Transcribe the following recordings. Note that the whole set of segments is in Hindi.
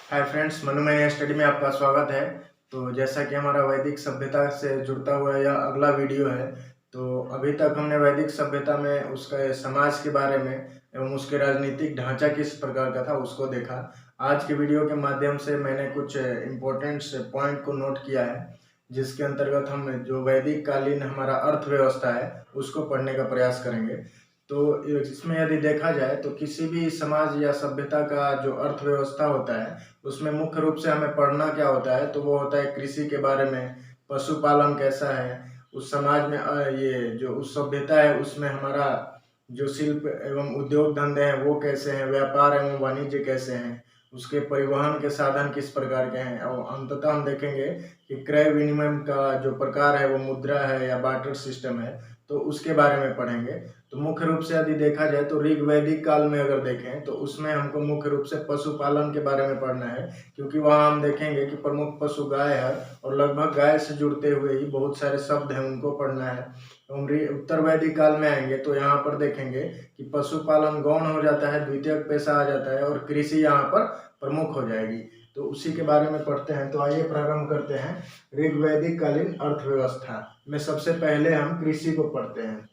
हाय फ्रेंड्स, मनुमय स्टडी में आपका स्वागत है। तो जैसा कि हमारा वैदिक सभ्यता से जुड़ता हुआ यह अगला वीडियो है। तो अभी तक हमने वैदिक सभ्यता में उसके समाज के बारे में एवं उसके राजनीतिक ढांचा किस प्रकार का था उसको देखा। आज के वीडियो के माध्यम से मैंने कुछ इम्पोर्टेंट पॉइंट को नोट किया है, जिसके अंतर्गत हम जो वैदिक कालीन हमारा अर्थव्यवस्था है उसको पढ़ने का प्रयास करेंगे। तो इसमें यदि देखा जाए तो किसी भी समाज या सभ्यता का जो अर्थव्यवस्था होता है उसमें मुख्य रूप से हमें पढ़ना क्या होता है, तो वो होता है कृषि के बारे में, पशुपालन कैसा है उस समाज में, ये जो उस सभ्यता है उसमें हमारा जो शिल्प एवं उद्योग धंधे हैं वो कैसे हैं, व्यापार एवं वाणिज्य कैसे हैं, उसके परिवहन के साधन किस प्रकार के हैं, और अंततः हम देखेंगे कि क्रय विनिमय का जो प्रकार है वो मुद्रा है या बार्टर सिस्टम है, तो उसके बारे में पढ़ेंगे। तो मुख्य रूप से यदि देखा जाए तो ऋग वैदिक काल में अगर देखें तो उसमें हमको मुख्य रूप से पशुपालन के बारे में पढ़ना है, क्योंकि वहाँ हम देखेंगे कि प्रमुख पशु गाय है और लगभग गाय से जुड़ते हुए ही बहुत सारे शब्द हैं उनको पढ़ना है। उत्तर वैदिक काल में आएंगे तो यहाँ पर देखेंगे कि पशुपालन गौण हो जाता है, द्वितीयक पेशा आ जाता है और कृषि यहाँ पर प्रमुख हो जाएगी। तो उसी के बारे में पढ़ते हैं। तो आइए प्रारंभ करते हैं ऋग्वैदिक कालीन अर्थव्यवस्था में। सबसे पहले हम कृषि को पढ़ते हैं।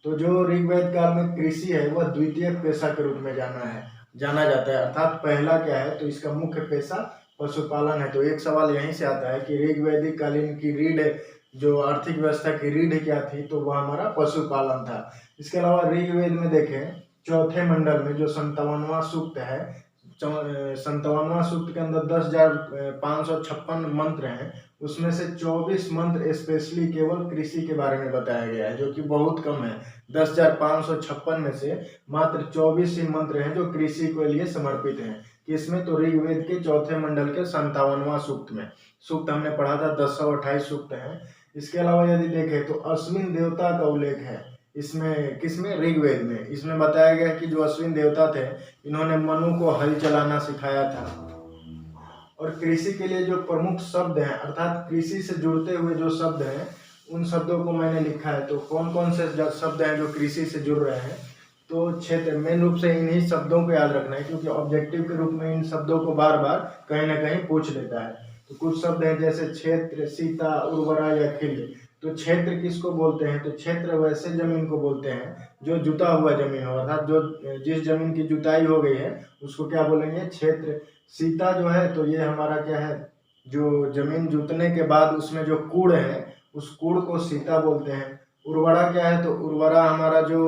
तो जो ऋग्वेद काल में कृषि है वह द्वितीय पेशा के रूप में जाना जाता है, अर्थात पहला क्या है तो इसका मुख्य पेशा पशुपालन है। तो एक सवाल यहीं से आता है कि ऋग्वैदिक कालीन की रीढ़, जो आर्थिक व्यवस्था की रीढ़ क्या थी, तो वह हमारा पशुपालन था। इसके अलावा ऋग्वेद में देखें चौथे मंडल में जो 57वां सूक्त है, 57वां सूक्त के अंदर 10,556 मंत्र हैं, उसमें से 24 मंत्र स्पेशली केवल कृषि के बारे में बताया गया है, जो कि बहुत कम है। 10,556 में से मात्र 24 ही मंत्र हैं जो कृषि के लिए समर्पित हैं। किसमें? तो ऋग्वेद के चौथे मंडल के 57वां सूक्त में। सूक्त हमने पढ़ा था 1028 सूक्त है। इसके अलावा यदि देखें तो अश्विन देवता का उल्लेख है इसमें, किसमें? ऋग्वेद में। इसमें बताया गया कि जो अश्विन देवता थे इन्होंने मनु को हल चलाना सिखाया था। और कृषि के लिए जो प्रमुख शब्द हैं, अर्थात कृषि से जुड़ते हुए जो शब्द हैं, उन शब्दों को मैंने लिखा है। तो कौन कौन से शब्द हैं जो कृषि से जुड़ रहे हैं? तो क्षेत्र, मेन रूप से इन्हीं शब्दों को याद रखना है, क्योंकि ऑब्जेक्टिव के रूप में इन शब्दों को बार बार कहीं ना कहीं पूछ लेता है। तो कुछ शब्द हैं जैसे क्षेत्र, सीता, उर्वरा या खिल्य। तो क्षेत्र किसको बोलते हैं? तो क्षेत्र वैसे जमीन को बोलते हैं जो जुता हुआ जमीन हो, अर्थात जो जिस जमीन की जुताई हो गई है उसको क्या बोलेंगे? क्षेत्र। सीता जो है तो ये हमारा क्या है, जो जमीन जुतने के बाद उसमें जो कूड़ है उस कूड़ को सीता बोलते हैं। उर्वरा क्या है? तो उर्वरा हमारा जो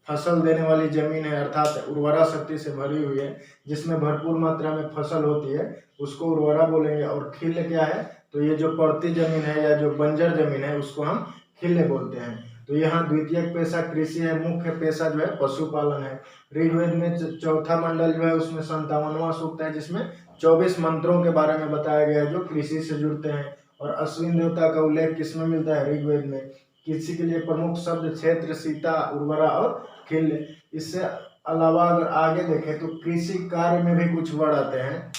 फसल देने वाली जमीन है, अर्थात उर्वरा शक्ति से भरी हुई है, जिसमें भरपूर मात्रा में फसल होती है, उसको उर्वरा बोलेंगे। और खिल्य क्या है? तो ये जो पड़ती जमीन है या जो बंजर जमीन है उसको हम खिल्य बोलते हैं। तो यहाँ द्वितीय पेशा कृषि है, मुख्य पेशा जो है पशुपालन है। ऋग्वेद में चौथा मंडल जो है उसमें 57वां सूक्त है, जिसमें 24 मंत्रों के बारे में बताया गया है जो कृषि से जुड़ते हैं। और अश्विन देवता का उल्लेख किसमें मिलता है? ऋग्वेद में। कृषि के लिए प्रमुख शब्द क्षेत्र, सीता, उर्वरा और खिल्य। इससे अलावा अगर आगे देखें तो कृषि कार्य में भी कुछ वर्ड आते हैं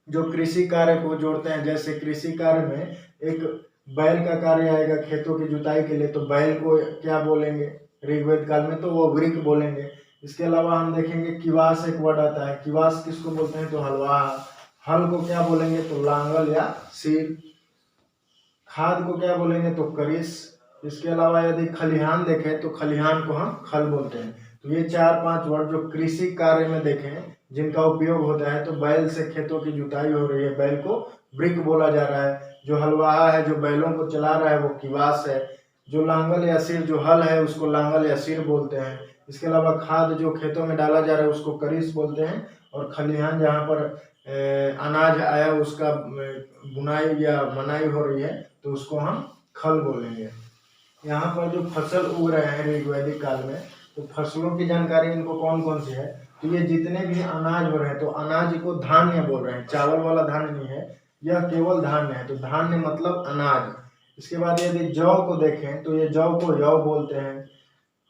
जो कृषि कार्य को जोड़ते हैं। जैसे कृषि कार्य में एक बैल का कार्य आएगा खेतों की जुताई के लिए, तो बैल को क्या बोलेंगे ऋग्वेद काल में? तो वो वृक बोलेंगे। इसके अलावा हम देखेंगे किवास एक वर्ड आता है। किवास किसको बोलते हैं? तो हलवा। हल को क्या बोलेंगे? तो लांगल या सिर। खाद को क्या बोलेंगे? तो करिस। इसके अलावा यदि खलिहान देखें तो खलिहान को हम खल बोलते हैं। तो ये 4-5 वर्ड जो कृषि कार्य में देखें जिनका उपयोग होता है, तो बैल से खेतों की जुताई हो रही है, बैल को वृक बोला जा रहा है। जो हलवाहा है, जो बैलों को चला रहा है, वो किवास है। जो लांगल या सिर, जो हल है, उसको लांगल या सिर बोलते हैं। इसके अलावा खाद जो खेतों में डाला जा रहा है उसको करिस बोलते हैं। और खलिहान जहाँ पर अनाज आया उसका बुनाई या मनाई हो रही है तो उसको हम खल बोलेंगे। यहाँ पर जो फसल उग रहे हैं ऋग्वैदिक काल में, तो फसलों की जानकारी इनको कौन कौन सी है? तो ये जितने भी अनाज हो रहे हैं, तो अनाज को धान्य बोल रहे हैं, चावल वाला धान्य नहीं है, यह केवल धान्य है। तो धान्य मतलब अनाज। इसके बाद यदि जौ को देखें तो ये जौ को यौ बोलते हैं।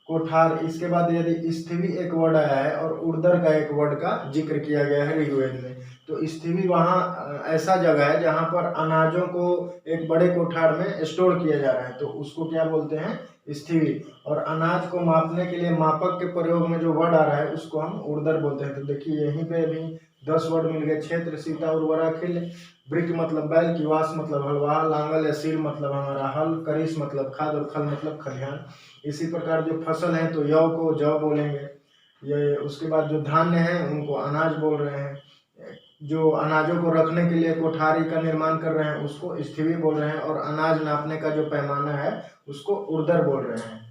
कोठार। इसके बाद यदि स्थिवी एक वर्ड आया है और उर्दर का एक वर्ड का जिक्र किया गया है ऋग्वेद में। तो स्थिवी वहाँ ऐसा जगह है जहाँ पर अनाजों को एक बड़े कोठार में स्टोर किया जा रहा है, तो उसको क्या बोलते हैं? स्थिवी। और अनाज को मापने के लिए मापक के प्रयोग में जो वर्ड आ रहा है उसको हम उर्दर बोलते हैं। तो देखिए यहीं पे भी 10 वर्ड मिल गए। क्षेत्र, सीता, उर्वरा, खिल, ब्रिक मतलब बैल, किवास मतलब हलवा, लांगल या सील मतलब हमारा हल, करिस मतलब खाद और खल मतलब खलिहान। इसी प्रकार जो फसल है तो यौ को जौ बोलेंगे। ये उसके बाद जो धान्य है उनको अनाज बोल रहे हैं। जो अनाजों को रखने के लिए कोठारी का निर्माण कर रहे हैं उसको स्थिवी बोल रहे हैं। और अनाज नापने का जो पैमाना है उसको उर्दर बोल रहे हैं।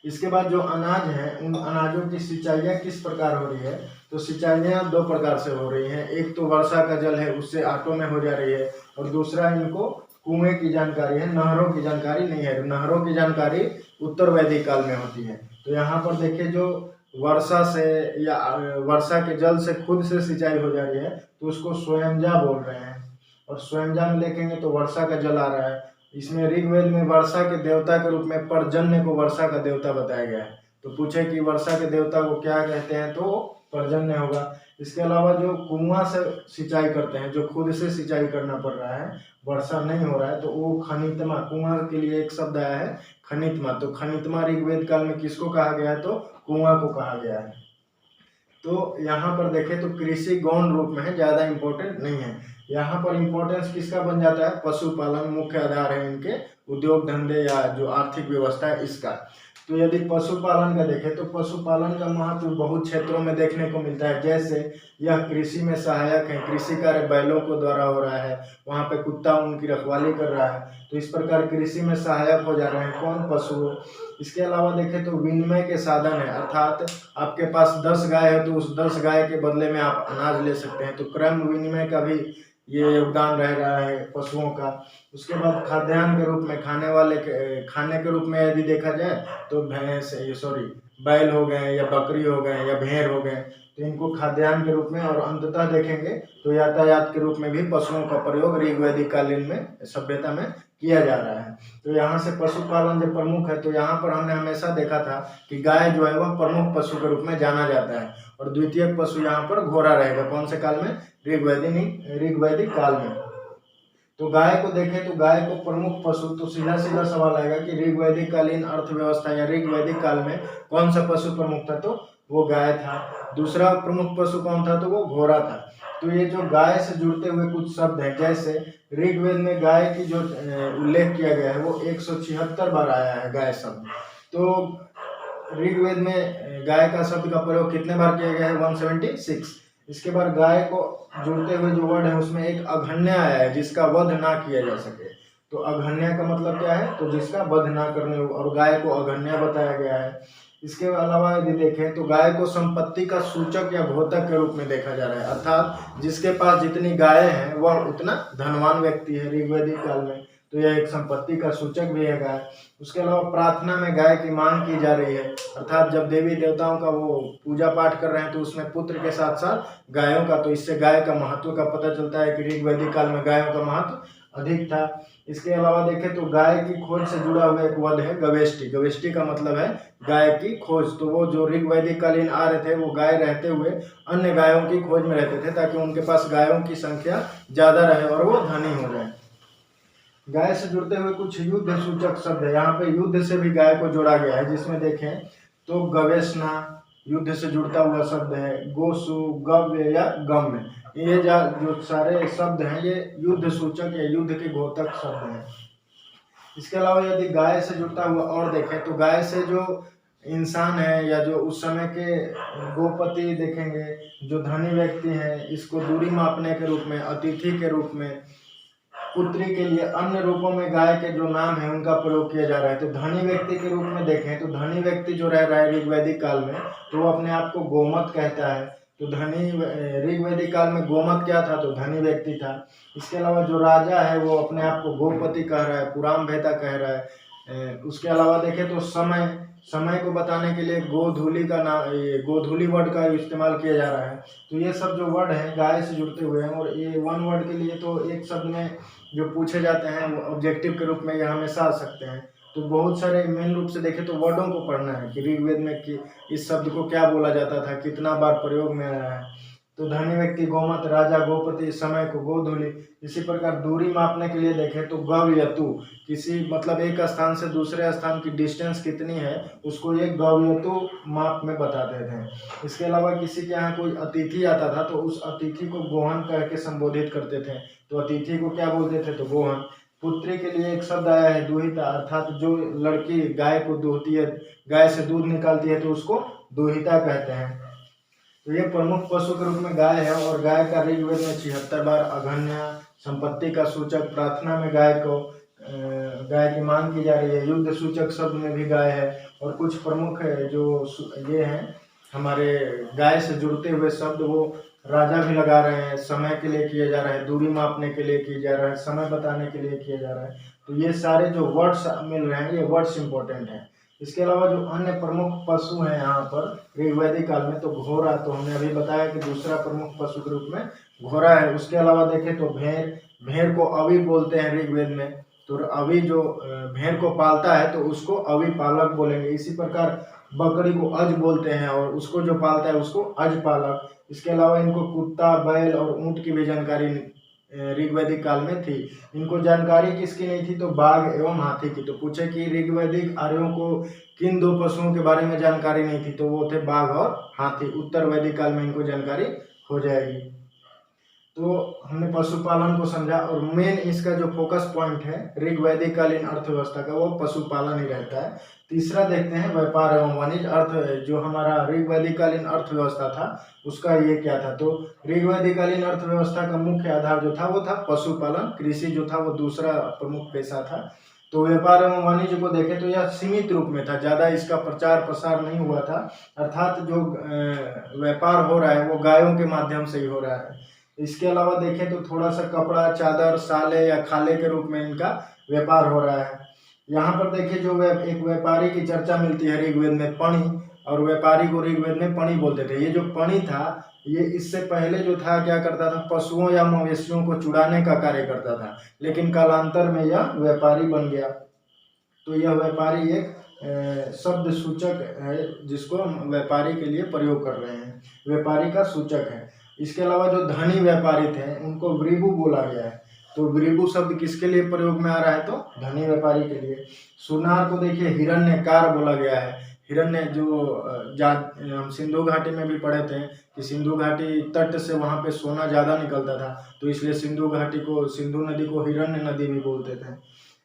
इसके बाद जो अनाज है उन अनाजों की सिंचाइयाँ किस प्रकार हो रही है, तो सिंचाइयाँ 2 प्रकार से हो रही हैं। एक तो वर्षा का जल है उससे ऑटो में हो जा रही है, और दूसरा इनको कुएं की जानकारी है, नहरों की जानकारी नहीं है। नहरों की जानकारी उत्तर वैदिक काल में होती है। तो यहाँ पर देखिए जो वर्षा से या वर्षा के जल से खुद से सिंचाई हो जा रही है तो उसको स्वयंजा बोल रहे हैं। और स्वयंजा में देखेंगे तो वर्षा का जल आ रहा है। इसमें ऋग्वेद में वर्षा के देवता के रूप में पर्जन्य को वर्षा का देवता बताया गया है। तो पूछे कि वर्षा के देवता को क्या कहते हैं, तो पर्जन्य होगा। इसके अलावा जो कुआं से सिंचाई करते हैं, जो खुद से सिंचाई करना पड़ रहा है, वर्षा नहीं हो रहा है, तो वो खनितमा, कुआं के लिए एक शब्द आया है खनितमा। तो खनितमा ऋग्वेद काल में किसको कहा गया है, तो कुआं को कहा गया है। तो यहाँ पर देखें तो कृषि गौण रूप में है, ज़्यादा इम्पोर्टेंट नहीं है। यहाँ पर इम्पोर्टेंस किसका बन जाता है, पशुपालन मुख्य आधार है इनके उद्योग धंधे या जो आर्थिक व्यवस्था है इसका। तो यदि पशुपालन का देखें तो पशुपालन का महत्व बहुत क्षेत्रों में देखने को मिलता है। जैसे यह कृषि में सहायक है, कृषि कार्य बैलों को द्वारा हो रहा है, वहाँ पे कुत्ता उनकी रखवाली कर रहा है, तो इस प्रकार कृषि में सहायक हो जा रहे हैं कौन, पशु। इसके अलावा देखें तो विनिमय के साधन है, अर्थात आपके पास 10 गाय है तो उस 10 गाय के बदले में आप अनाज ले सकते हैं। तो क्रम विनिमय का भी ये योगदान रह रहा है पशुओं का। उसके बाद खाद्यान्न के रूप में, खाने के रूप में यदि देखा जाए तो बैल हो गए या बकरी हो गए या भेड़ हो गए, तो इनको खाद्यान्न के रूप में। और अंततः देखेंगे तो यातायात के रूप में भी पशुओं का प्रयोग ऋग्वैदिक कालीन में सभ्यता में किया जा रहा है। तो यहाँ से पशुपालन जो प्रमुख है, तो यहाँ पर हमने हमेशा देखा था कि गाय जो है वह प्रमुख पशु के रूप में जाना जाता है, और द्वितीय पशु यहाँ पर घोड़ा रहेगा। कौन से काल में, ऋग्वैदिक काल में। तो गाय को देखें तो गाय को प्रमुख पशु, तो सीधा सीधा सवाल आएगा कि ऋग्वैदिक कालीन अर्थव्यवस्था या ऋग्वैदिक काल में कौन सा पशु प्रमुख था, तो वो गाय था। दूसरा प्रमुख पशु कौन था, तो वो घोड़ा था। तो ये जो गाय से जुड़ते हुए कुछ शब्द हैं, जैसे ऋग्वेद में गाय की जो उल्लेख किया गया है वो 176 बार आया है गाय शब्द। तो ऋग्वेद में गाय का शब्द का प्रयोग कितने बार किया गया है, 176। इसके बाद गाय को जुड़ते हुए जो वर्ड है उसमें एक अघन्य आया है जिसका वध ना किया जा सके। तो अघन्य का मतलब क्या है, तो जिसका वध ना करने हो, और गाय को अघन्य बताया गया है। इसके अलावा यदि देखें तो गाय को संपत्ति का सूचक या घोतक के रूप में देखा जा रहा है, अर्थात जिसके पास जितनी गाय हैं वह उतना धनवान व्यक्ति है ऋग्वैदिक काल में। तो यह एक संपत्ति का सूचक भी है गाय। उसके अलावा प्रार्थना में गाय की मांग की जा रही है, अर्थात जब देवी देवताओं का वो पूजा पाठ कर रहे हैं तो उसमें पुत्र के साथ साथ गायों का, तो इससे गाय का महत्व का पता चलता है कि ऋग्वैदिक काल में गायों का महत्व अधिक था। इसके अलावा देखें तो गाय की खोज से जुड़ा हुआ एक वध है गवेष्टि। गवेष्टि का मतलब है गाय की खोज। तो वो जो ऋग्वैदिक कालीन आ रहे थे वो गाय रहते हुए अन्य गायों की खोज में रहते थे ताकि उनके पास गायों की संख्या ज्यादा रहे और वो धनी हो जाए। गाय से जुड़ते हुए कुछ युद्ध सूचक शब्द है, यहाँ पे युद्ध से भी गाय को जोड़ा गया है, जिसमें देखें तो गवेषणा युद्ध से जुड़ता हुआ शब्द है, गोसु, गव्य या गम्य, ये जो सारे शब्द हैं ये युद्ध सूचक या युद्ध के घोतक शब्द हैं। इसके अलावा यदि गाय से जुड़ता हुआ और देखें तो गाय से जो इंसान है या जो उस समय के गोपति देखेंगे, जो धनी व्यक्ति हैं, इसको दूरी मापने के रूप में, अतिथि के रूप में, पुत्री के लिए अन्य रूपों में गाय के जो नाम है उनका प्रयोग किया जा रहा है। तो धनी व्यक्ति के रूप में देखें तो धनी व्यक्ति जो रह रहा है ऋग्वैदिक काल में तो वो अपने आप को गोमत कहता है। तो धनी ऋग्वैदिक काल में गोमत क्या था, तो धनी व्यक्ति था। इसके अलावा जो राजा है वो अपने आप को गोपति कह रहा है, पुराम भेता कह रहा है। उसके अलावा देखें तो समय को बताने के लिए गोधूली का नाम, ये गोधूली वर्ड का इस्तेमाल किया जा रहा है। तो ये सब जो वर्ड हैं गाय से जुड़ते हुए हैं, और ये वन वर्ड के लिए तो एक शब्द में जो पूछे जाते हैं वो ऑब्जेक्टिव के रूप में ये हमेशा आ सकते हैं। तो बहुत सारे मेन रूप से देखें तो वर्डों को पढ़ना है कि ऋग्वेद में कि इस शब्द को क्या बोला जाता था, कितना बार प्रयोग में आया है। तो धनी व्यक्ति गोमत, राजा गोपति, समय को गोधूलि। इसी प्रकार दूरी मापने के लिए देखें तो गव्यतु, किसी मतलब एक स्थान से दूसरे स्थान की डिस्टेंस कितनी है उसको ये गव्यतु माप में बताते थे। इसके अलावा किसी के यहाँ कोई अतिथि आता था तो उस अतिथि को गोहन कह के संबोधित करते थे। तो अतिथि को क्या बोलते थे? तो गोहन। पुत्री के लिए एक शब्द आया है दुहिता, अर्थात जो लड़की गाय को दूहती है, गाय से दूध निकालती है तो उसको दुहिता कहते हैं। तो ये प्रमुख पशु के रूप में गाय है और गाय का ऋग्वेद में 76 बार अघन्य, संपत्ति का सूचक, प्रार्थना में गाय गाय की मांग की जा रही है, युद्ध सूचक शब्द में भी गाय है। और कुछ प्रमुख जो ये हैं हमारे गाय से जुड़ते हुए शब्द वो राजा भी लगा रहे हैं, समय के लिए किया जा रहा है, दूरी मापने के लिए किया जा रहा है, समय बताने के लिए किया जा रहा है। तो ये सारे जो वर्ड्स मिल रहे हैं ये वर्ड्स इंपॉर्टेंट हैं। इसके अलावा जो अन्य प्रमुख पशु हैं यहाँ पर ऋग्वैदिक काल में, तो घोड़ा, तो हमने अभी बताया कि दूसरा प्रमुख पशु के रूप में घोड़ा है। उसके अलावा देखें तो भेड़ को अवी बोलते हैं ऋग्वेद में। तो अवी जो भेड़ को पालता है तो उसको अवी पालक बोलेंगे। इसी प्रकार बकरी को अज बोलते हैं और उसको जो पालता है उसको अज पालक। इसके अलावा इनको कुत्ता, बैल और ऊंट की भी जानकारी ऋग्वैदिक काल में थी। इनको जानकारी किसकी नहीं थी? तो बाघ एवं हाथी की। तो पूछे कि ऋग्वैदिक आर्यों को किन दो पशुओं के बारे में जानकारी नहीं थी? तो वो थे बाघ और हाथी। उत्तर वैदिक काल में इनको जानकारी हो जाएगी। तो हमने पशुपालन को समझा और मेन इसका जो फोकस पॉइंट है ऋग्वैदिक कालीन अर्थव्यवस्था का वो पशुपालन ही रहता है। तीसरा देखते हैं व्यापार एवं वाणिज्य। जो हमारा ऋग्वैदिक कालीन अर्थव्यवस्था था उसका ये क्या था? तो ऋग्वैदिक कालीन अर्थव्यवस्था का मुख्य आधार जो था वो था पशुपालन। कृषि जो था वो दूसरा प्रमुख पेशा था। तो व्यापार एवं वाणिज्य को देखें तो यह सीमित रूप में था, ज्यादा इसका प्रचार प्रसार नहीं हुआ था। अर्थात जो व्यापार हो रहा है वो गायों के माध्यम से ही हो रहा है। इसके अलावा देखें तो थोड़ा सा कपड़ा, चादर, साले या खाले के रूप में इनका व्यापार हो रहा है। यहाँ पर देखिए जो एक व्यापारी की चर्चा मिलती है ऋग्वेद में, पणि, और व्यापारी को ऋग्वेद में पणि बोलते थे। ये जो पणि था ये इससे पहले जो था क्या करता था? पशुओं या मवेशियों को चुराने का कार्य करता था, लेकिन कालांतर में यह व्यापारी बन गया। तो यह व्यापारी एक शब्द सूचक है जिसको हम व्यापारी के लिए प्रयोग कर रहे हैं, व्यापारी का सूचक है। इसके अलावा जो धनी व्यापारी थे उनको वृभु बोला गया है। तो वृभु शब्द किसके लिए प्रयोग में आ रहा है? तो धनी व्यापारी के लिए। सुनार को देखिए हिरण्यकार बोला गया है। हिरण्य जो हम सिंधु घाटी में भी पढ़े थे कि सिंधु घाटी तट से वहाँ पे सोना ज़्यादा निकलता था, तो इसलिए सिंधु घाटी को, सिंधु नदी को हिरण्य नदी भी बोलते थे।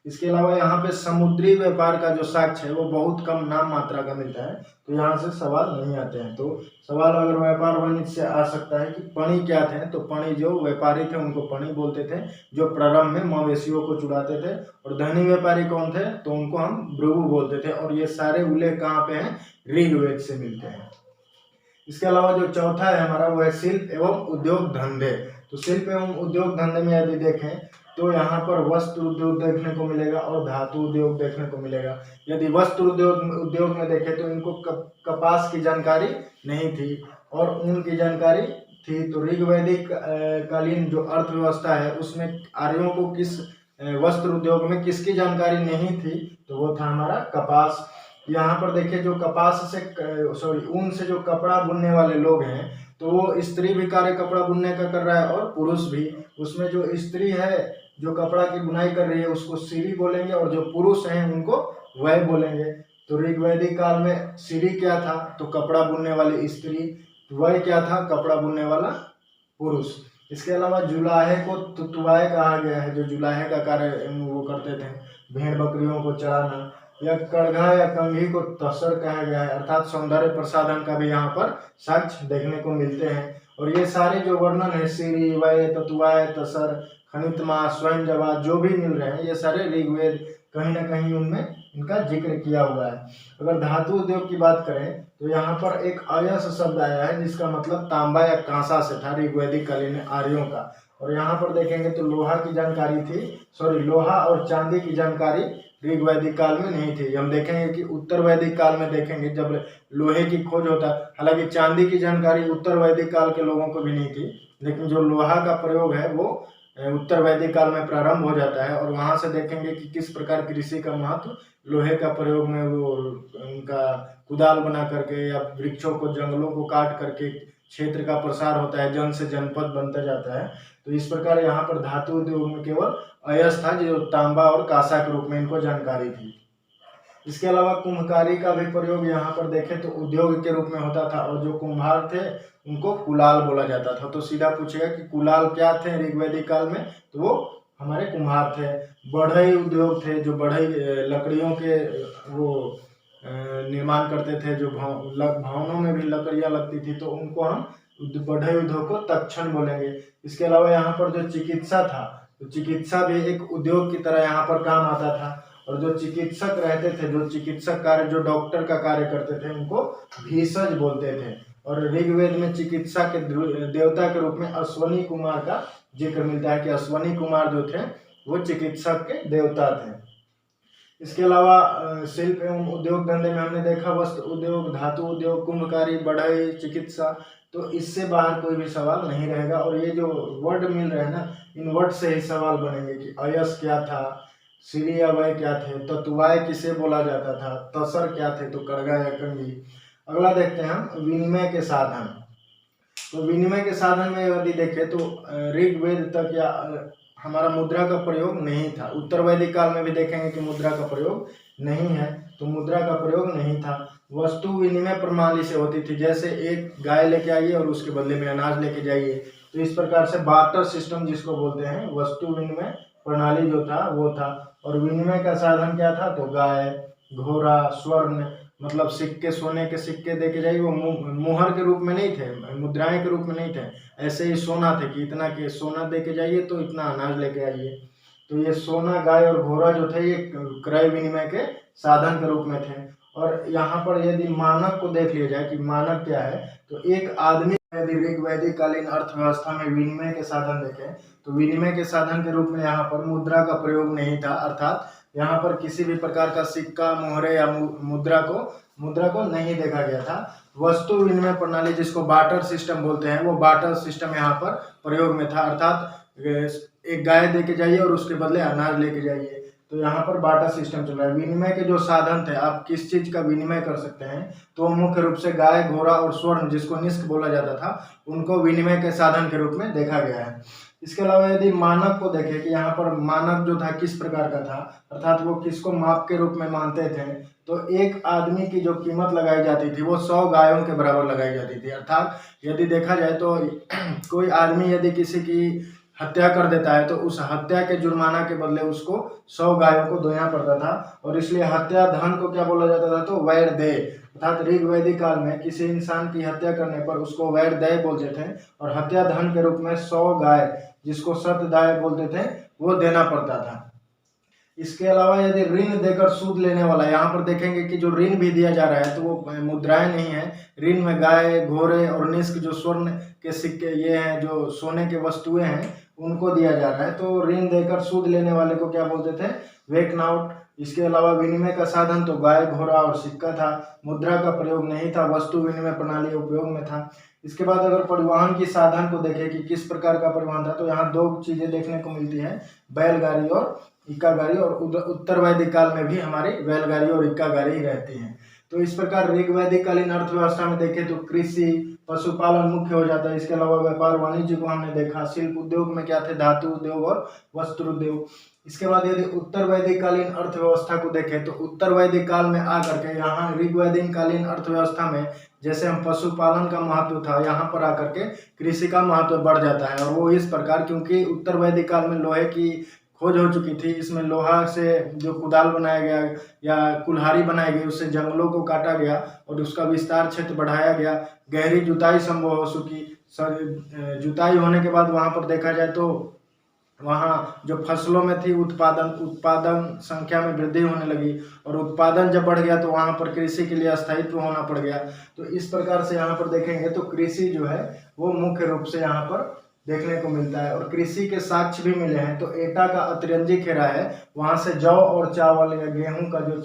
इसके अलावा यहाँ पे समुद्री व्यापार का जो साक्ष्य है वो बहुत कम नाम मात्रा का मिलता है, तो यहाँ से सवाल नहीं आते हैं। तो सवाल अगर व्यापार वाणिज्य से आ सकता है कि पणि क्या थे? तो पणि जो व्यापारी थे उनको पणि बोलते थे, जो प्रारंभ में मवेशियों को चुराते थे। और धनी व्यापारी कौन थे? तो उनको हम भृगु बोलते थे। और ये सारे उल्लेख कहाँ पे हैं? ऋग्वेद से मिलते हैं। इसके अलावा जो चौथा है हमारा वो है शिल्प एवं उद्योग धंधे। तो शिल्प एवं उद्योग धंधे में यदि देखें तो यहाँ पर वस्त्र उद्योग देखने को मिलेगा और धातु उद्योग देखने को मिलेगा। यदि वस्त्र उद्योग में देखें तो इनको कपास की जानकारी नहीं थी और ऊन की जानकारी थी। तो ऋग्वैदिक कालीन जो अर्थव्यवस्था है उसमें आर्यों को किस वस्त्र उद्योग में किसकी जानकारी नहीं थी? तो वो था हमारा कपास। यहाँ पर देखिए जो कपास से ऊन से जो कपड़ा बुनने वाले लोग हैं तो वो स्त्री भी कार्य कपड़ा बुनने का कर रहा है और पुरुष भी। उसमें जो स्त्री है जो कपड़ा की बुनाई कर रही है उसको सिरी बोलेंगे और जो पुरुष हैं उनको वह बोलेंगे। तो ऋग्वैदिक काल में सिरी क्या था? तो कपड़ा बुनने वाली स्त्री। वह क्या था? कपड़ा बुनने वाला पुरुष। इसके अलावा जुलाहे को तुतुवाए कहा गया है, जो जुलाहे का कार्य वो करते थे, भेड़ बकरियों को चराना। या कड़घा या कंघी को तसर कहा गया है, अर्थात सौंदर्य प्रसाधन का भी यहाँ पर साक्ष्य देखने को मिलते हैं। और ये सारे जो वर्णन है सिरी, वय, ततुवाय, तसर, खनितमा, स्वयं जवा जो भी मिल रहे हैं ये सारे ऋग्वेद कहीं ना कहीं उनमें इनका जिक्र किया हुआ है। अगर धातु उद्योग की बात करें तो यहाँ पर एक अयस शब्द आया है जिसका मतलब तांबा या कांसा से था ऋग्वैदिक कालीन आर्यों का। और यहाँ पर देखेंगे तो लोहा की जानकारी थी, लोहा और चांदी की जानकारी ऋग्वैदिक काल में नहीं थी। हम देखेंगे कि उत्तर वैदिक काल में देखेंगे जब लोहे की खोज होता है, हालांकि चांदी की जानकारी उत्तर वैदिक काल के लोगों को भी नहीं थी, लेकिन जो लोहा का प्रयोग है वो उत्तर वैदिक काल में प्रारंभ हो जाता है। और वहां से देखेंगे कि किस प्रकार कृषि का महत्व लोहे का प्रयोग में वो उनका कुदाल बना करके या वृक्षों को, जंगलों को काट करके क्षेत्र का प्रसार होता है, जन से जनपद बनता जाता है। तो इस प्रकार यहाँ पर धातु उद्योग में केवल अयस्क था जो तांबा और कांसा के रूप में इनको जानकारी थी। इसके अलावा कुम्भकारी का भी प्रयोग यहाँ पर देखें तो उद्योग के रूप में होता था, और जो कुम्हार थे उनको कुलाल बोला जाता था। तो सीधा पूछेगा कि कुलाल क्या थे ऋग्वैदिक काल में, तो वो हमारे कुम्हार थे। बढ़ई उद्योग थे, जो बढ़ई लकड़ियों के वो निर्माण करते थे, जो भवनों में भी लकड़ियाँ लगती थी, तो उनको हम बढ़ई उद्योग को तक्षण बोलेंगे। इसके अलावा यहाँ पर जो चिकित्सा था, तो चिकित्सा भी एक उद्योग की तरह यहाँ पर काम आता था, और जो चिकित्सक रहते थे, जो चिकित्सक कार्य, जो डॉक्टर का कार्य करते थे, उनको भीषज बोलते थे। और ऋग्वेद में चिकित्सा के देवता के रूप में अश्वनी कुमार का जिक्र मिलता है कि अश्वनी कुमार जो थे वो चिकित्सक के देवता थे। इसके अलावा शिल्प एवं उद्योग धंधे में हमने देखा वस्त्र उद्योग, धातु उद्योग, कुंभकारी, बढ़ई, चिकित्सा। तो इससे बाहर कोई भी सवाल नहीं रहेगा। और ये जो वर्ड मिल रहे हैं ना, इन वर्ड से ही सवाल बनेंगे कि अयस्क क्या था, सीढ़ी अवय क्या थे, ततुवाय किसे बोला जाता था, तसर क्या थे, तो कड़गा या कंगी। अगला देखते हैं हम विनिमय के साधन। तो विनिमय के साधन में यदि देखें तो ऋग्वेद तक या हमारा मुद्रा का प्रयोग नहीं था। उत्तर वैदिक काल में भी देखेंगे कि मुद्रा का प्रयोग नहीं है, तो मुद्रा का प्रयोग नहीं था। वस्तु विनिमय प्रणाली से होती थी, जैसे एक गाय लेके आइए और उसके बदले में अनाज लेके जाइए। तो इस प्रकार से बार्टर सिस्टम जिसको बोलते हैं, वस्तु विनिमय प्रणाली जो था वो था। और विनिमय का साधन क्या था, तो गाय, घोड़ा, स्वर्ण, मतलब सिक्के, सोने के सिक्के दे के जाइए। वो मुहर के रूप में नहीं थे, मुद्राएं के रूप में नहीं थे, ऐसे ही सोना थे कि इतना के सोना दे के जाइए तो इतना अनाज लेके आइए। तो ये सोना, गाय और घोड़ा जो थे ये क्रय विनिमय के साधन के रूप में थे। और यहाँ पर यदि मानक को देख लिया जाए कि मानक क्या है, तो एक आदमी यदि ऋग्वैदिक कालीन अर्थव्यवस्था में विनिमय के साधन देखें तो विनिमय के साधन के रूप में यहाँ पर मुद्रा का प्रयोग नहीं था, अर्थात यहाँ पर किसी भी प्रकार का सिक्का, मोहरे या मुद्रा को नहीं देखा गया था। वस्तु विनिमय प्रणाली जिसको बार्टर सिस्टम बोलते हैं, वो बार्टर सिस्टम यहाँ पर प्रयोग में था, अर्थात एक गाय दे के जाइए और उसके बदले अनाज लेके जाइए। तो यहाँ पर बार्टर सिस्टम चल रहा है। विनिमय के जो साधन थे, आप किस चीज का विनिमय कर सकते हैं, तो मुख्य रूप से गाय, घोड़ा और स्वर्ण जिसको निष्क बोला जाता था, उनको विनिमय के साधन के रूप में देखा गया है। इसके अलावा यदि मानक को देखें कि यहाँ पर मानक जो था किस प्रकार का था, अर्थात वो किसको माप के रूप में मानते थे, तो एक आदमी की जो कीमत लगाई जाती थी वो 100 गायों के बराबर लगाई जाती थी। अर्थात यदि देखा जाए तो कोई आदमी यदि किसी की हत्या कर देता है तो उस हत्या के जुर्माना के बदले उसको 100 गायों को देना पड़ता था, और इसलिए हत्या धन को क्या बोला जाता था, तो वैर दे। अर्थात ऋग्वैदिक काल में किसी इंसान की हत्या करने पर उसको वैर दय बोलते थे, और हत्या धन के रूप में 100 गाय जिसको सतदाय बोलते थे वो देना पड़ता था। इसके अलावा यदि ऋण देकर सूद लेने वाला, यहाँ पर देखेंगे कि जो ऋण भी दिया जा रहा है तो वो मुद्राएं नहीं है, ऋण में गाय, घोड़े और निष्क जो स्वर्ण के सिक्के, ये हैं जो सोने के वस्तुएं हैं, उनको दिया जा रहा है। तो ऋण देकर सूद लेने वाले को क्या बोलते थे, वेकनाउट। इसके अलावा विनिमय का साधन तो गाय, घोड़ा और सिक्का था, मुद्रा का प्रयोग नहीं था, वस्तु विनिमय प्रणाली उपयोग में था। इसके बाद अगर परिवहन की साधन को देखें कि किस प्रकार का परिवहन था, तो यहाँ दो चीजें देखने को मिलती है, बैलगाड़ी और इक्का गाड़ी। और उत्तर वैदिक काल में भी हमारी बैलगाड़ी और इक्का गाड़ी ही रहती हैं। तो इस प्रकार ऋग्वैदिक कालीन अर्थव्यवस्था में देखें तो कृषि, पशुपालन मुख्य हो जाता है। इसके अलावा व्यापार वाणिज्य को हमने देखा। शिल्प उद्योग में क्या थे, धातु उद्योग और वस्त्र उद्योग। इसके बाद यदि उत्तर वैदिक कालीन अर्थव्यवस्था को देखें तो उत्तर वैदिक काल में आकर के यहाँ ऋग्वैदिक कालीन अर्थव्यवस्था में जैसे हम पशुपालन का महत्व था, यहाँ पर आकर के कृषि का महत्व बढ़ जाता है। और वो इस प्रकार, क्योंकि उत्तर वैदिक काल में लोहे की खोज हो चुकी थी, इसमें लोहा से जो कुदाल बनाया गया या कुल्हाड़ी बनाई गई, उससे जंगलों को काटा गया और उसका विस्तार क्षेत्र बढ़ाया गया। गहरी जुताई संभव हो चुकी। जुताई होने के बाद वहाँ पर देखा जाए तो वहाँ जो फसलों में थी उत्पादन संख्या में वृद्धि होने लगी, और उत्पादन जब बढ़ गया तो वहाँ पर कृषि के लिए स्थायित्व होना पड़ गया। तो इस प्रकार से यहाँ पर देखेंगे तो कृषि जो है वो मुख्य रूप से यहाँ पर देखने को मिलता है। और कृषि के साक्ष्य भी मिले हैं। तो एटा का अतरंजी खेरा है, वहां से जौ और चावल या गेहूं का जो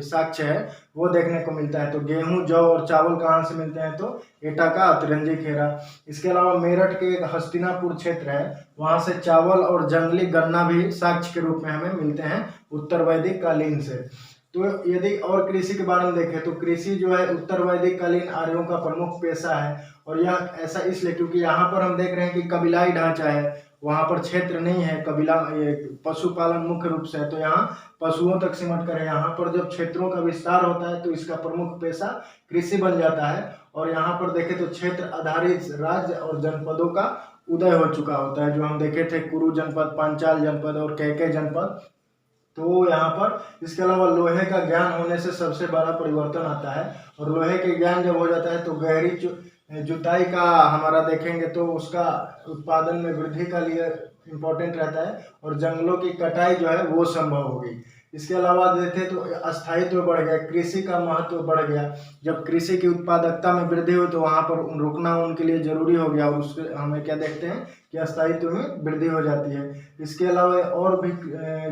साक्ष्य है वो देखने को मिलता है। तो गेहूं, जौ और चावल कहाँ से मिलते हैं, तो एटा का अतरंजी खेरा। इसके अलावा मेरठ के एक हस्तिनापुर क्षेत्र है, वहां से चावल और जंगली गन्ना भी साक्ष्य के रूप में हमें मिलते हैं उत्तर वैदिक कालीन से। तो यदि और कृषि के बारे में देखें तो कृषि जो है उत्तर वैदिक कालीन आर्यों का प्रमुख पेशा है। और यह ऐसा इसलिए क्योंकि यहाँ पर हम देख रहे हैं कि कबीलाई ढांचा है, वहाँ पर क्षेत्र नहीं है कबीला, ये पशुपालन मुख्य रूप से है, तो यहाँ पशुओं तक सिमट कर है। यहाँ पर जब क्षेत्रों का विस्तार होता है तो इसका प्रमुख पेशा कृषि बन जाता है। और यहाँ पर देखें तो क्षेत्र आधारित राज्य और जनपदों का उदय हो चुका होता है, जो हम देखे थे कुरु जनपद, पांचाल जनपद और कैके जनपद। तो यहाँ पर इसके अलावा लोहे का ज्ञान होने से सबसे बड़ा परिवर्तन आता है। और लोहे के ज्ञान जब हो जाता है तो गहरी जुताई का हमारा देखेंगे तो उसका उत्पादन में वृद्धि का लिए इम्पोर्टेंट रहता है, और जंगलों की कटाई जो है वो संभव हो गई। इसके अलावा देखें तो स्थायित्व बढ़ गया, कृषि का महत्व बढ़ गया। जब कृषि की उत्पादकता में वृद्धि हुई तो वहाँ पर रुकना उनके लिए जरूरी हो गया, और उसके हमें क्या देखते हैं कि स्थायित्व में वृद्धि हो जाती है। इसके अलावा और भी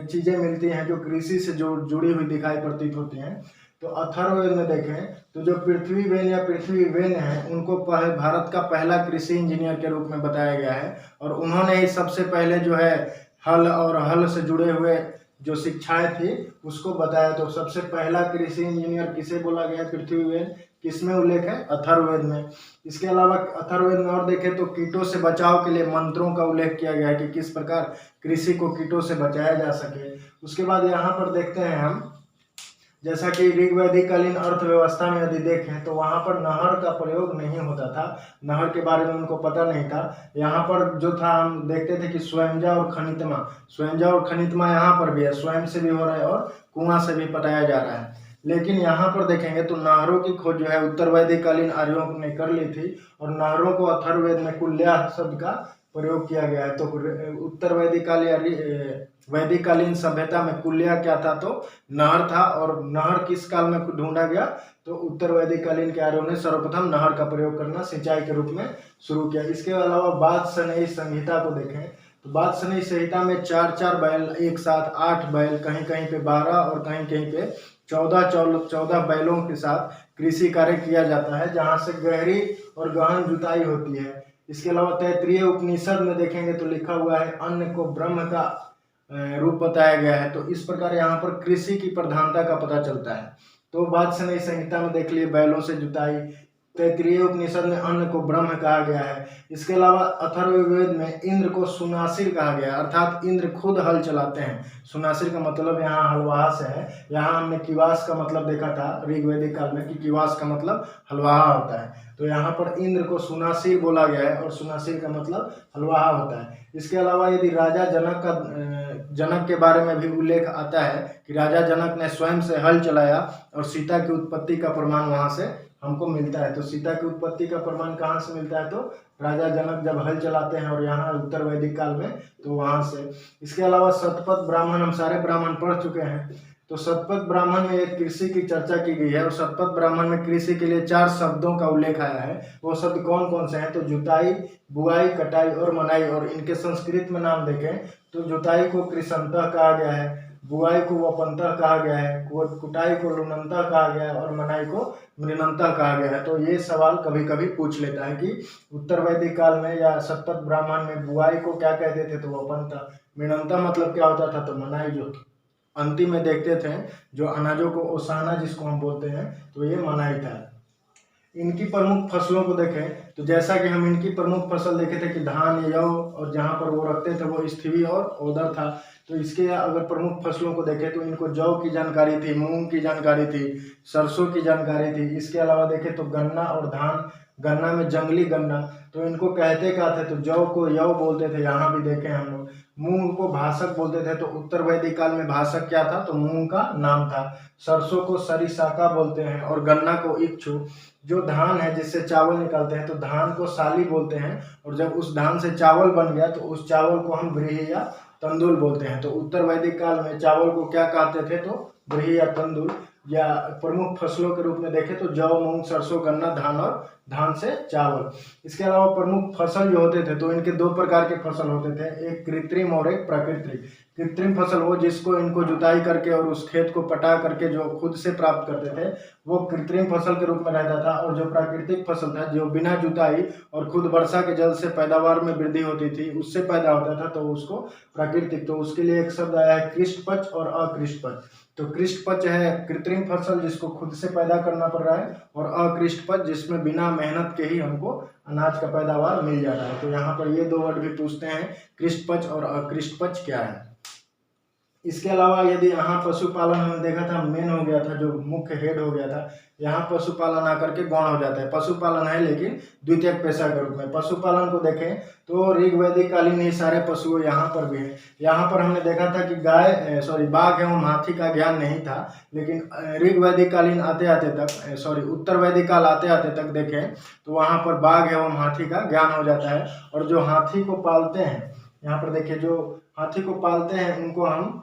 चीज़ें मिलती हैं जो कृषि से जुड़ी हुई दिखाई प्रतीत होती हैं। तो अथर्ववेद में देखें तो जो पृथ्वीवेन या पृथ्वीवेन है उनको भारत का पहला कृषि इंजीनियर के रूप में बताया गया है। और उन्होंने ही सबसे पहले जो है हल और हल से जुड़े हुए जो शिक्षाएं थी उसको बताया। तो सबसे पहला कृषि इंजीनियर किसे बोला गया? पृथ्वीवेन। किसमें उल्लेख है? अथर्ववेद में। इसके अलावा अथर्ववेद में और देखें तो कीटों से बचाव के लिए मंत्रों का उल्लेख किया गया है कि किस प्रकार कृषि को कीटों से बचाया जा सके। उसके बाद यहाँ पर देखते हैं हम, जैसा कि ऋग्वैदिक कालीन अर्थव्यवस्था में यदि देखें तो वहाँ पर नहर का प्रयोग नहीं होता था, नहर के बारे में उनको पता नहीं था। यहाँ पर जो था हम देखते थे कि स्वयंजा और खनितमा यहाँ पर भी है, स्वयं से भी हो रहा है और कुआं से भी पटाया जा रहा है। लेकिन यहाँ पर देखेंगे तो नहरों की खोज जो है उत्तर वैदिक कालीन आर्यों ने कर ली थी, और नहरों को अथर्ववेद में कुल्या शब्द का प्रयोग किया गया है। तो उत्तर वैदिक कालीन सभ्यता में कुल्या क्या था? तो नहर था। और नहर किस काल में ढूंढा गया? तो उत्तर वैदिक कालीन के आर्यों ने सर्वप्रथम नहर का प्रयोग करना सिंचाई के रूप में शुरू किया। इसके अलावा वात्स्ययनी संहिता को देखें तो वात्स्ययनी संहिता में 4 बैल एक साथ, 8 बैल, कहीं कहीं पे 12 और कहीं कहीं पे 14 बैलों के साथ कृषि कार्य किया जाता है, जहाँ से गहरी और गहन जुताई होती है। इसके अलावा तैत्तिरीय उपनिषद में देखेंगे तो लिखा हुआ है अन्न को ब्रह्म का रूप बताया गया है। तो इस प्रकार यहाँ पर कृषि की प्रधानता का पता चलता है। तो वात्स्ययनी संहिता में देख लिए बैलों से जुताई, तैत्तिरीय उपनिषद में अन्न को ब्रह्म कहा गया है। इसके अलावा अथर्ववेद में इंद्र को सुनासिर कहा गया है, अर्थात इंद्र खुद हल चलाते हैं। सुनासिर का मतलब यहाँ हलवाहा से है। यहाँ हमने किवास का मतलब देखा था ऋग्वैदिक काल में कि किवास का मतलब हलवाहा होता है। तो यहाँ पर इंद्र को सुनासिर बोला गया है, और सुनासिर का मतलब हलवाहा होता है। इसके अलावा यदि राजा जनक के बारे में भी उल्लेख आता है कि राजा जनक ने स्वयं से हल चलाया, और सीता की उत्पत्ति का प्रमाण वहाँ से हमको मिलता है। तो सीता की उत्पत्ति का प्रमाण कहाँ से मिलता है? तो राजा जनक जब हल चलाते हैं, और यहाँ उत्तर वैदिक काल में, तो वहाँ से। इसके अलावा शतपथ ब्राह्मण, हम सारे ब्राह्मण पढ़ चुके हैं। तो शतपथ ब्राह्मण में एक कृषि की चर्चा की गई है, और शतपथ ब्राह्मण में कृषि के लिए 4 शब्दों का उल्लेख आया है। वो शब्द कौन कौन से हैं? तो जुताई, बुआई, कटाई और मनाई। और इनके संस्कृत में नाम देखें तो जुताई को कृषंतः कहा गया है, बुआई को वपंतः कहा गया है, कुटाई को लुनंतः कहा गया है, और मनाई को मृणंतः कहा गया है। तो ये सवाल कभी कभी पूछ लेता है कि उत्तर वैदिक काल में या शतपथ ब्राह्मण में बुआई को क्या कहते थे? तो वपंतः। मृणंतः मतलब क्या होता था? तो मनाई, जो अंतिम में देखते थे जो अनाजों को ओसाना जिसको हम बोलते हैं, तो ये मनाई था। इनकी प्रमुख फसलों को देखें तो जैसा कि हम इनकी प्रमुख फसल देखे थे कि धान, जौ, और जहाँ पर वो रखते थे वो स्थिवी और ओदर था। तो इसके अगर प्रमुख फसलों को देखें तो इनको जौ की जानकारी थी, मूंग की जानकारी थी, सरसों की जानकारी थी। इसके अलावा देखें तो गन्ना और धान, गन्ना में जंगली गन्ना, तो इनको कहते क्या थे? तो जौ को यौ बोलते थे, यहाँ भी देखें हम लोग। मूंग को भासक बोलते थे, तो उत्तर वैदिक काल में भासक क्या था? तो मूंग का नाम था। सरसों को सरिसाका बोलते हैं, और गन्ना को इक्षु। जो धान है जिससे चावल निकालते हैं तो धान को साली बोलते हैं, और जब उस धान से चावल बन गया तो उस चावल को हम व्रीहि या तंदुल बोलते हैं। तो उत्तर वैदिक काल में चावल को क्या कहते थे? तो व्रीहि या तंदुल। या प्रमुख फसलों के रूप में देखें तो जौ, मूंग, सरसों, गन्ना, धान और धान से चावल। इसके अलावा प्रमुख फसल जो होते थे तो इनके दो प्रकार के फसल होते थे, एक कृत्रिम और एक प्राकृतिक। कृत्रिम फसल वो जिसको इनको जुताई करके और उस खेत को पटा करके जो खुद से प्राप्त करते थे वो कृत्रिम फसल के रूप में रहता था, और जो प्राकृतिक फसल था जो बिना जुताई और खुद वर्षा के जल से पैदावार में वृद्धि होती थी उससे पैदा होता था, तो उसको प्राकृतिक। तो उसके लिए एक शब्द आया है कृष्टपक्ष और अकृष्टपक्ष। तो कृष्टपक्ष है कृत्रिम फसल जिसको खुद से पैदा करना पड़ रहा है, और अकृष्टपक्ष जिसमें बिना मेहनत के ही हमको अनाज का पैदावार मिल जा रहा है। तो यहाँ पर ये दो वर्ड भी पूछते हैं, कृष्टपक्ष और अकृष्टपक्ष क्या है। इसके अलावा यदि यहाँ पशुपालन हमने देखा था मेन हो गया था, जो मुख्य हेड हो गया था, यहाँ पशुपालन आकर के गौण हो जाता है। पशुपालन है लेकिन द्वितीयक पेशा के रूप में। पशुपालन को देखें तो ऋग वैदिक कालीन ही सारे पशु यहाँ पर भी है। यहाँ पर हमने देखा था कि बाघ एवं हाथी का ज्ञान नहीं था, लेकिन ऋग वैदिक कालीन आते आते तक उत्तर वैदिक काल आते आते तक देखें तो वहाँ पर बाघ एवं हाथी का ज्ञान हो जाता है। और जो हाथी को पालते हैं, यहाँ पर देखिए जो हाथी को पालते हैं उनको हम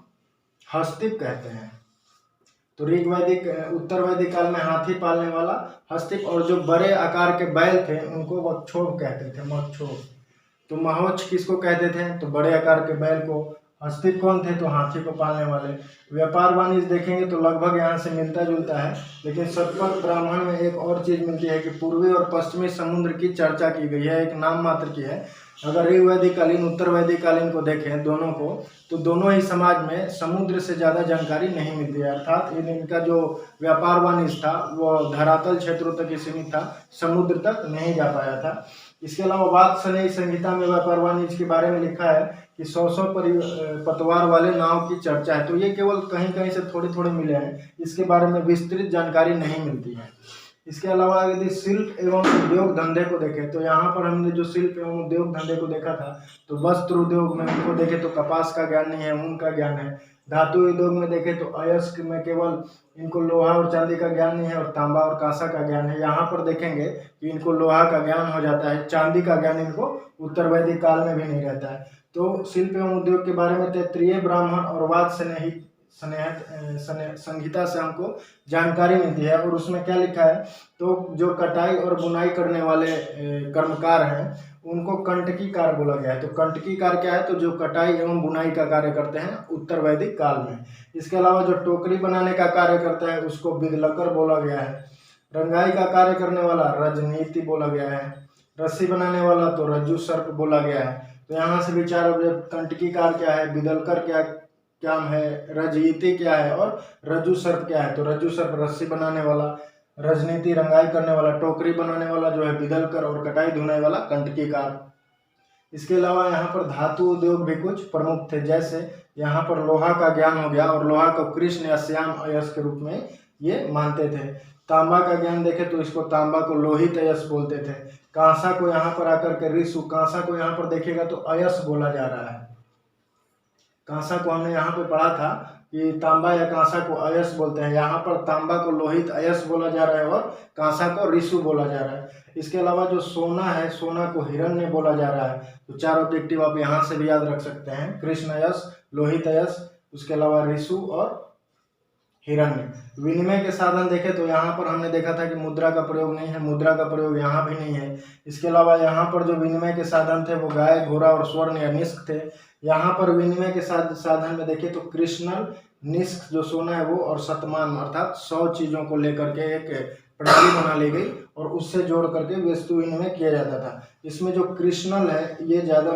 हस्तिप कहते हैं। तो ऋग वैदिक उत्तर वैदिक काल में हाथी पालने वाला हस्तिप, और जो बड़े आकार के बैल थे उनको मच्छोप कहते थे, मच्छोप। तो महोच्छ किसको कहते थे, तो बड़े आकार के बैल को। हस्तिप कौन थे, तो हाथी को पालने वाले। व्यापार वाणिज्य देखेंगे तो लगभग यहाँ से मिलता जुलता है, लेकिन शतपथ ब्राह्मण में एक और चीज मिलती है कि पूर्वी और पश्चिमी समुद्र की चर्चा की गई है, एक नाम मात्र की है। अगर ऋग वैदिक कालीन उत्तर वैदिक कालीन को देखें दोनों को, तो दोनों ही समाज में समुद्र से ज़्यादा जानकारी नहीं मिलती है, अर्थात इनका जो व्यापार वाणिज्य था वो धरातल क्षेत्रों तक ही सीमित था, समुद्र तक नहीं जा पाया था। इसके अलावा वात्स्ययनी संहिता में व्यापार वाणिज्य के बारे में लिखा है कि 100 पतवार वाले नाव की चर्चा है। तो ये केवल कहीं कहीं से थोड़े थोड़े मिले हैं, इसके बारे में विस्तृत जानकारी नहीं मिलती है। इसके अलावा यदि शिल्प एवं उद्योग धंधे को देखें तो यहाँ पर हमने जो शिल्प एवं उद्योग धंधे को देखा था, तो वस्त्र उद्योग में उनको देखें तो कपास का ज्ञान नहीं है, ऊन का ज्ञान है। धातु उद्योग में देखें तो अयस्क में केवल इनको लोहा और चांदी का ज्ञान नहीं है, और तांबा और कांसा का ज्ञान है। यहाँ पर देखेंगे कि इनको लोहा का ज्ञान हो जाता है, चांदी का ज्ञान इनको उत्तर वैदिक काल में भी नहीं रहता है। तो शिल्प एवं उद्योग के बारे में तैत्तिरीय ब्राह्मण और वात्स्ययनी संहिता से हमको जानकारी मिलती है। और उसमें क्या लिखा है, तो जो कटाई और बुनाई करने वाले कर्मकार हैं उनको कंटकीकार बोला गया है। तो कंटकीकार क्या है, तो जो कटाई एवं बुनाई का कार्य करते हैं उत्तर वैदिक काल में। इसके अलावा जो टोकरी बनाने का कार्य करता है उसको बिदलकर बोला गया है। रंगाई का कार्य करने वाला रजनीति बोला गया है। रस्सी बनाने वाला तो रज्जु सर्प बोला गया है। तो यहाँ से विचार कंटकीकार क्या है, बिदलकर क्या है, रजनीति क्या है, और रज्जु सर्प क्या है। तो रज्जु सर्प रस्सी बनाने वाला, रजनीति रंगाई करने वाला, टोकरी बनाने वाला जो है बिदलकर, और कटाई धुनाई वाला कंटकीकार। इसके अलावा यहाँ पर धातु उद्योग भी कुछ प्रमुख थे, जैसे यहाँ पर लोहा का ज्ञान हो गया, और लोहा को कृष्ण या श्याम अयस के रूप में ये मानते थे। तांबा का ज्ञान देखे तो इसको तांबा को लोहित अयस बोलते थे। कांसा को यहाँ पर आकर के ऋषु, कांसा को यहाँ पर देखिएगा तो अयस बोला जा रहा है। कांसा को हमने यहाँ पे पढ़ा था कि तांबा या कांसा को अयस बोलते हैं, यहाँ पर तांबा को लोहित अयस बोला जा रहा है और कांसा को ऋषु बोला जा रहा है। इसके अलावा जो सोना है, सोना को हिरण्य बोला जा रहा है। तो 4 ऑब्जेक्टिव आप यहाँ से भी याद रख सकते हैं, कृष्ण अयस, लोहित अयस, उसके अलावा ऋषु और हिरण्य। विनिमय के साधन देखें तो यहाँ पर हमने देखा था कि मुद्रा का प्रयोग नहीं है, मुद्रा का प्रयोग यहाँ भी नहीं है। इसके अलावा यहाँ पर जो विनिमय के साधन थे वो गाय, घोड़ा और स्वर्ण या निष्क थे। यहाँ पर विनिमय के साधन में देखिए तो कृष्णल, निष्क जो सोना है वो, और शतमान अर्थात 100 चीजों को लेकर के एक प्रणाली बना ली गई और उससे जोड़ करके वस्तु विनिमय किया जाता था। इसमें जो कृष्णल है ये ज्यादा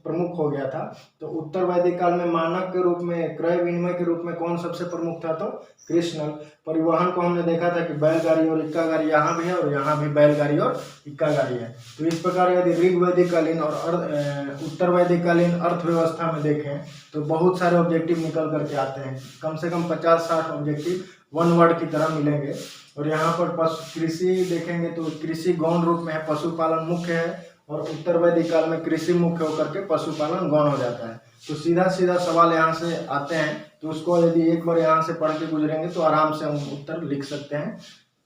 प्रमुख हो गया था। तो उत्तर वैदिक काल में मानक के रूप में, क्रय विनिमय के रूप में कौन सबसे प्रमुख था, तो कृष्णल। परिवहन को हमने देखा था कि बैलगाड़ी और इक्का गाड़ी यहाँ भी है, और यहाँ भी बैलगाड़ी और इक्का गाड़ी है। तो इस प्रकार यदि ऋग वैदिक कालीन और उत्तर वैदिक कालीन अर्थव्यवस्था में देखें तो बहुत सारे ऑब्जेक्टिव निकल करके आते हैं, कम से कम 50-60 ऑब्जेक्टिव वन वर्ड की तरह मिलेंगे। और यहाँ पर कृषि देखेंगे तो कृषि गौण रूप में है, पशुपालन मुख्य है, और उत्तर वैदिक काल में कृषि मुख्य होकर के पशुपालन गौण हो जाता है। तो सीधा सीधा सवाल यहाँ से आते हैं, तो उसको यदि एक बार यहाँ से पढ़ के गुजरेंगे तो आराम से हम उत्तर लिख सकते हैं।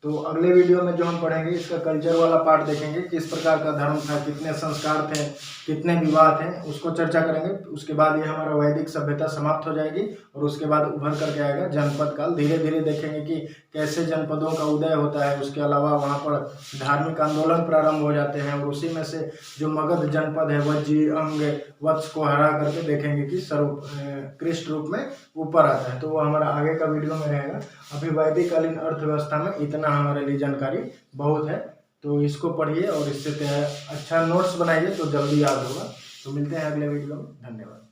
तो अगले वीडियो में जो हम पढ़ेंगे इसका कल्चर वाला पार्ट देखेंगे, किस प्रकार का धर्म था, कितने संस्कार थे, कितने विवाह थे, उसको चर्चा करेंगे। उसके बाद ये हमारा वैदिक सभ्यता समाप्त हो जाएगी और उसके बाद उभर करके आएगा जनपद काल। धीरे धीरे देखेंगे कि कैसे जनपदों का उदय होता है। उसके अलावा वहाँ पर धार्मिक आंदोलन प्रारंभ हो जाते हैं और उसी में से जो मगध जनपद है वज्जी अंग वत्स को हरा करके देखेंगे कि सर्वोत्कृष्ट रूप में ऊपर आता है। तो वो हमारा आगे का वीडियो में रहेगा। अभी वैदिक कालीन अर्थव्यवस्था में इतना हमारे लिए जानकारी बहुत है, तो इसको पढ़िए और इससे अच्छा नोट्स बनाइए तो जल्दी याद होगा। तो मिलते हैं अगले वीडियो में। धन्यवाद।